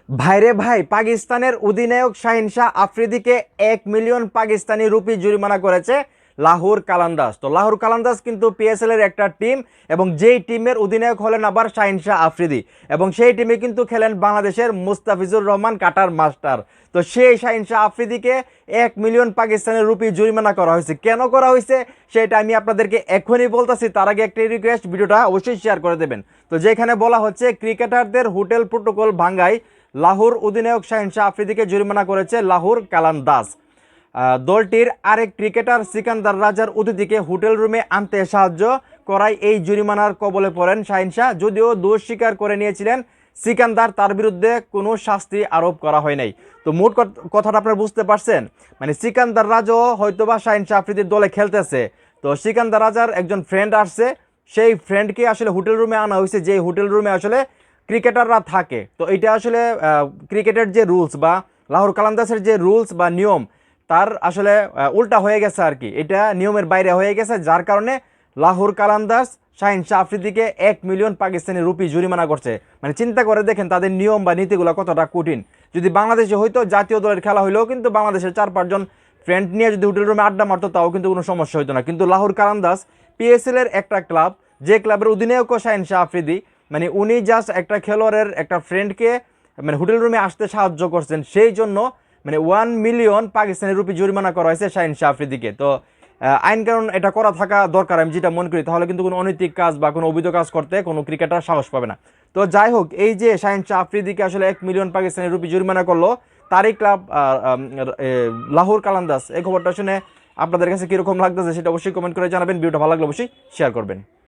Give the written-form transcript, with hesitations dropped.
ভাইরে ভাই, পাকিস্তানের অধিনায়ক শাহিন শাহ আফ্রিদিকে 1 মিলিয়ন পাকিস্তানি রুপি জরিমানা করেছে লাহোর কালান্দাস। তো লাহোর কালান্দাস কিন্তু পিএসএল এর একটা টিম, এবং যেই টিমের অধিনায়ক হলেন আবার শাহিন শাহ আফ্রিদি, এবং সেই টিমে কিন্তু খেলেন বাংলাদেশের মুস্তাফিজুর রহমান কাটার মাস্টার। তো সেই শাহিন শাহ আফ্রিদিকে 1 মিলিয়ন পাকিস্তানি রুপি জরিমানা করা হয়েছে। কেন করা হয়েছে সেটা আমি আপনাদেরকে এখনই বলতেছি। তার আগে একটা রিকোয়েস্ট, ভিডিওটা অবশ্যই শেয়ার করে দেবেন। তো যেখানে বলা হচ্ছে ক্রিকেটারদের হোটেল প্রোটোকল ভাঙ্গায় লাহোর অধিনায়ক শাহিন শাহ আফ্রিদিকে জরিমানা করেছে লাহোর কালান্দাস। দলটির আরেক ক্রিকেটার সিকান্দার রাজার অতিথিকে হোটেল রুমে আনতে সাহায্য করায় এই জরিমানার কবলে পড়েন শাহিন শাহ। যদিও দোষ স্বীকার করে নিয়েছিলেন সিকান্দার, তার বিরুদ্ধে কোনো শাস্তি আরোপ করা হয় নাই। তো মোট কথাটা আপনারা বুঝতে পারছেন, মানে সিকান্দার রাজাও হয়তোবা শাহিন শাহ আফ্রিদির দলে খেলতেছে। তো সিকান্দার রাজার একজন ফ্রেন্ড আসছে, সেই ফ্রেন্ডকে আসলে হোটেল রুমে আনা হয়েছে, যে হোটেল রুমে আসলে ক্রিকেটাররা থাকে। তো এটা আসলে ক্রিকেটের যে রুলস বা লাহোর কালান্দাসের যে রুলস বা নিয়ম, তার আসলে উল্টা হয়ে গেছে আর কি। এটা নিয়মের বাইরে হয়ে গেছে, যার কারণে লাহোর কালান্দাস শাহিন শাহ আফ্রিদিকে 1 মিলিয়ন পাকিস্তানি রুপি জরিমানা করছে। মানে চিন্তা করে দেখেন তাদের নিয়ম বা নীতিগুলো কতটা কঠিন। যদি বাংলাদেশে হয়তো জাতীয় দলের খেলা হইলেও কিন্তু বাংলাদেশের 4-5 জন ফ্রেন্ড নিয়ে যদি হোটেল রুমে আড্ডা মারতো তাও কিন্তু কোনো সমস্যা হতো না। কিন্তু লাহোর কালান্দাস পিএসএল এর একটা ক্লাব, যে ক্লাবের অধিনায়কও শাহিন শাহ আফ্রিদি, মানে উনি জাস্ট একটা খেলোয়াড়ের একটা ফ্রেন্ডকে মানে হোটেল রুমে আসতে সাহায্য করছেন, সেই জন্য মানে 1 মিলিয়ন পাকিস্তানি রুপি জরিমানা করা হয়েছে শাহিন শাহ আফ্রিদিকে। তো আইন কারণ এটা করা থাকা দরকার, আমি যেটা মনে করি। তাহলে কিন্তু কোনো অনৈতিক কাজ বা কোনো অবৈধ কাজ করতে কোনো ক্রিকেটার সাহস পাবে না। তো যাই হোক, এই যে শাহিন শাহ আফ্রিদিকে আসলে 1 মিলিয়ন পাকিস্তানি রুপি জরিমানা করলো তারই ক্লাব লাহোর কালান্দাস, এই খবরটা শুনে আপনাদের কাছে কীরকম লাগতেছে সেটা অবশ্যই কমেন্ট করে জানাবেন। ভিডিওটা ভালো লাগলে অবশ্যই শেয়ার করবেন।